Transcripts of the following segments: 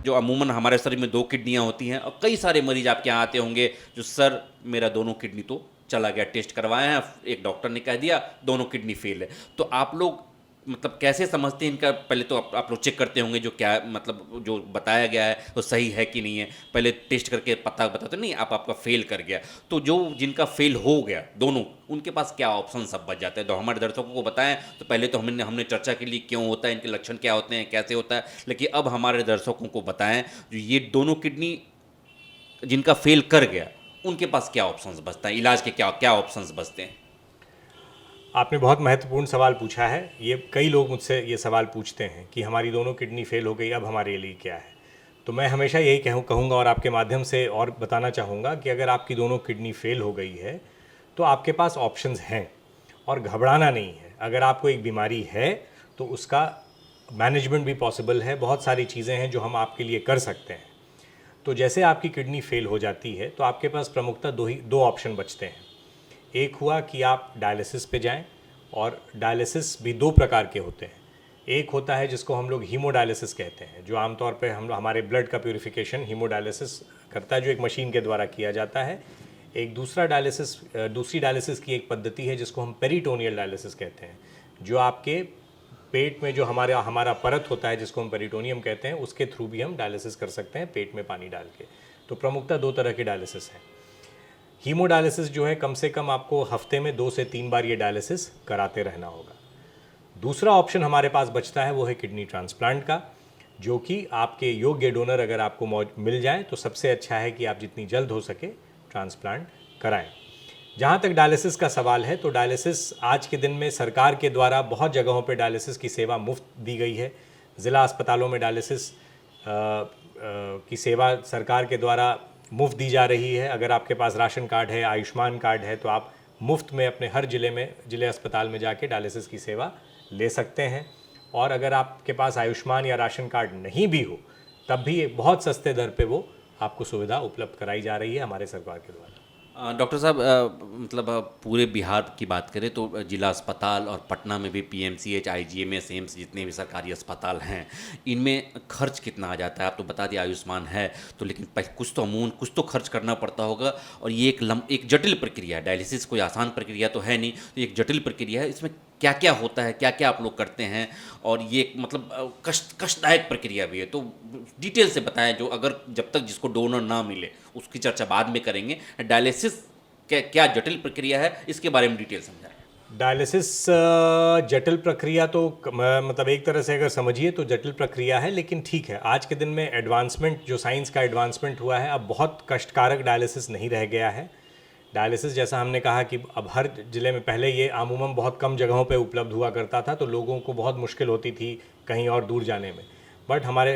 जो अमूमन हमारे शरीर में 2 किडनियाँ होती हैं, और कई सारे मरीज आपके यहाँ आते होंगे जो सर मेरा दोनों किडनी तो चला गया, टेस्ट करवाए हैं, एक डॉक्टर ने कह दिया दोनों किडनी फेल है। तो आप लोग मतलब कैसे समझते हैं इनका? पहले तो आप लोग चेक करते होंगे जो क्या मतलब जो बताया गया है वो सही है कि नहीं है, पहले टेस्ट करके पता बताते नहीं आपका फेल कर गया। तो जो जिनका फेल हो गया दोनों, उनके पास क्या ऑप्शन सब बच जाते हैं? तो हमारे दर्शकों को बताएं। तो पहले तो हमने चर्चा के लिए क्यों होता है, इनके लक्षण क्या होते हैं, कैसे होता है, लेकिन अब हमारे दर्शकों को बताएं जो ये दोनों किडनी जिनका फेल कर गया उनके पास क्या ऑप्शंस बचता है, इलाज के क्या क्या ऑप्शंस बचते हैं? आपने बहुत महत्वपूर्ण सवाल पूछा है। ये कई लोग मुझसे ये सवाल पूछते हैं कि हमारी दोनों किडनी फेल हो गई, अब हमारे लिए क्या है। तो मैं हमेशा यही कहूँगा और आपके माध्यम से और बताना चाहूँगा कि अगर आपकी दोनों किडनी फेल हो गई है तो आपके पास ऑप्शंस हैं और घबराना नहीं है। अगर आपको एक बीमारी है तो उसका मैनेजमेंट भी पॉसिबल है, बहुत सारी चीज़ें हैं जो हम आपके लिए कर सकते हैं। तो जैसे आपकी किडनी फेल हो जाती है तो आपके पास प्रमुखतः दो ऑप्शन बचते हैं। एक हुआ कि आप डायलिसिस पे जाएं, और डायलिसिस भी 2 प्रकार के होते हैं। एक होता है जिसको हम लोग हीमोडायलिसिस कहते हैं, जो आमतौर पे हमारे ब्लड का प्यूरिफिकेशन हीमोडायलिसिस करता है, जो एक मशीन के द्वारा किया जाता है। एक दूसरी डायलिसिस की एक पद्धति है जिसको हम पेरिटोनियल डायलिसिस कहते हैं, जो आपके पेट में जो हमारा परत होता है जिसको हम पेरिटोनियम कहते हैं, उसके थ्रू भी हम डायलिसिस कर सकते हैं पेट में पानी डाल के। तो प्रमुखतः 2 तरह के डायलिसिस हैं। हीमोडायलिसिस जो है कम से कम आपको हफ्ते में 2 से 3 बार ये डायलिसिस कराते रहना होगा। दूसरा ऑप्शन हमारे पास बचता है वो है किडनी ट्रांसप्लांट का, जो कि आपके योग्य डोनर अगर आपको मिल जाए तो सबसे अच्छा है कि आप जितनी जल्द हो सके ट्रांसप्लांट कराएं। जहाँ तक डायलिसिस का सवाल है तो डायलिसिस आज के दिन में सरकार के द्वारा बहुत जगहों पे डायलिसिस की सेवा मुफ्त दी गई है। ज़िला अस्पतालों में डायलिसिस की सेवा सरकार के द्वारा मुफ्त दी जा रही है। अगर आपके पास राशन कार्ड है, आयुष्मान कार्ड है, तो आप मुफ्त में अपने हर जिले अस्पताल में जाके डायलिसिस की सेवा ले सकते हैं। और अगर आपके पास आयुष्मान या राशन कार्ड नहीं भी हो तब भी एक बहुत सस्ते दर पे वो आपको सुविधा उपलब्ध कराई जा रही है हमारे सरकार के द्वारा। डॉक्टर साहब मतलब पूरे बिहार की बात करें तो जिला अस्पताल और पटना में भी पीएमसीएच, आईजीएमएस, एम्स, जितने भी सरकारी अस्पताल हैं, इनमें खर्च कितना आ जाता है? आप तो बता दिया आयुष्मान है, तो लेकिन कुछ तो अमूमन कुछ तो खर्च करना पड़ता होगा। और ये एक जटिल प्रक्रिया है, डायलिसिस कोई आसान प्रक्रिया तो है नहीं, तो एक जटिल प्रक्रिया है। इसमें क्या क्या होता है, क्या क्या आप लोग करते हैं, और ये मतलब कष्टदायक प्रक्रिया भी है, तो डिटेल से बताएं। जो अगर जब तक जिसको डोनर ना मिले उसकी चर्चा बाद में करेंगे। डायलिसिस क्या जटिल प्रक्रिया है, इसके बारे में डिटेल समझाएं। डायलिसिस जटिल प्रक्रिया तो मतलब एक तरह से अगर समझिए तो जटिल प्रक्रिया है, लेकिन ठीक है, आज के दिन में एडवांसमेंट, जो साइंस का एडवांसमेंट हुआ है, अब बहुत कष्टकारक डायलिसिस नहीं रह गया है। डायलिसिस जैसा हमने कहा कि अब हर ज़िले में, पहले ये आमूमन बहुत कम जगहों पे उपलब्ध हुआ करता था, तो लोगों को बहुत मुश्किल होती थी कहीं और दूर जाने में। बट हमारे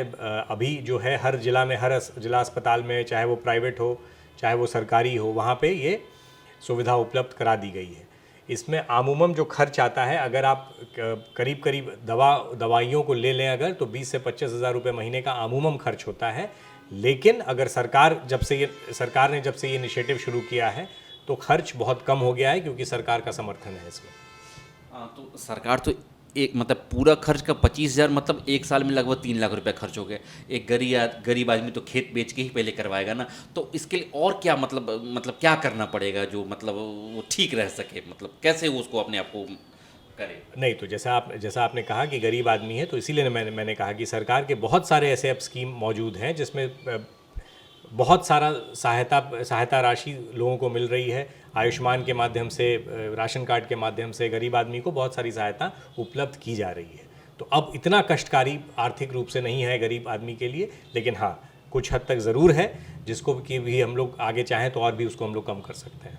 अभी जो है हर ज़िला में, हर जिला अस्पताल में, चाहे वो प्राइवेट हो चाहे वो सरकारी हो, वहाँ पे ये सुविधा उपलब्ध करा दी गई है। इसमें आमूमन जो खर्च आता है, अगर आप करीब दवाइयों को ले लें अगर, तो 20 से 25 हज़ार रुपये महीने का आमूमन खर्च होता है। लेकिन अगर सरकार ने जब से ये इनिशिएटिव शुरू किया है तो खर्च बहुत कम हो गया है, क्योंकि सरकार का समर्थन है इसमें। तो सरकार तो एक मतलब पूरा खर्च का 25,000 मतलब एक साल में लगभग 3 लाख रुपए खर्च हो गए। एक गरीब आदमी तो खेत बेच के ही पहले करवाएगा ना, तो इसके लिए और क्या मतलब क्या करना पड़ेगा जो मतलब वो ठीक रह सके, मतलब कैसे वो उसको अपने आप को करे? नहीं, तो जैसा आपने कहा कि गरीब आदमी है, तो इसीलिए मैंने कहा कि सरकार के बहुत सारे ऐसे अब स्कीम मौजूद हैं जिसमें बहुत सारा सहायता राशि लोगों को मिल रही है। आयुष्मान के माध्यम से, राशन कार्ड के माध्यम से गरीब आदमी को बहुत सारी सहायता उपलब्ध की जा रही है। तो अब इतना कष्टकारी आर्थिक रूप से नहीं है गरीब आदमी के लिए, लेकिन हाँ, कुछ हद तक ज़रूर है, जिसको कि भी हम लोग आगे चाहें तो और भी उसको हम लोग कम कर सकते हैं।